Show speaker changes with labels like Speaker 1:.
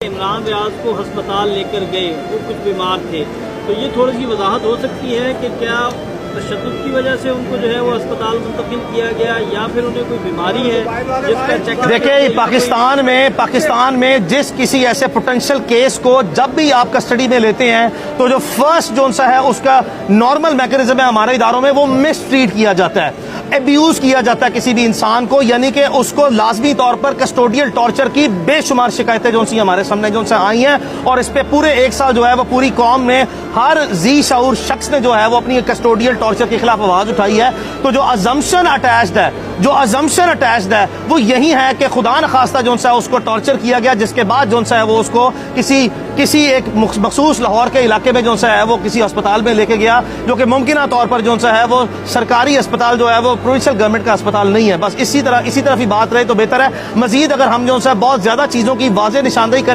Speaker 1: عمران ریاض کو ہسپتال لے کر گئے، وہ کچھ بیمار تھے، تو یہ تھوڑی سی وضاحت ہو سکتی ہے کہ کیا تشدد کی وجہ سے ان کو جو ہے وہ اسپتال منتقل کیا گیا یا پھر انہیں کوئی بیماری ہے جس کا چیک اپ؟
Speaker 2: دیکھیں پاکستان میں جس کسی ایسے پوٹینشیل کیس کو جب بھی آپ کسٹڈی میں لیتے ہیں تو جو فرسٹ جو ہے اس کا نارمل میکینزم ہے ہمارے اداروں میں، وہ مس ٹریٹ کیا جاتا ہے، ابیوز کیا جاتا ہے کسی بھی انسان کو، یعنی کہ اس کو لازمی طور پر کسٹوڈیل ٹارچر کی بے شمار شکایتیں جو سی ہمارے سامنے جو سے آئی ہیں، اور اس پہ پورے ایک سال جو ہے وہ پوری قوم میں ہر ذی شعور شخص نے جو ہے وہ اپنی کسٹوڈیل ٹارچر کے خلاف آواز اٹھائی ہے۔ تو جو ازمپشن اٹیچڈ ہے وہ یہی ہے کہ خدا نخواستہ جو ہے اس کو ٹارچر کیا گیا، جس کے بعد جو ہے وہ اس کو کسی ایک مخصوص لاہور کے علاقے میں جو ہے وہ کسی اسپتال میں لے کے گیا، جو کہ ممکنہ طور پر جو ہے وہ سرکاری اسپتال جو ہے وہ پروونشل گورنمنٹ کا اسپتال نہیں ہے۔ بس اسی طرف ہی بات رہے تو بہتر ہے۔ مزید اگر ہم جو ہے بہت زیادہ چیزوں کی واضح نشاندہی کریں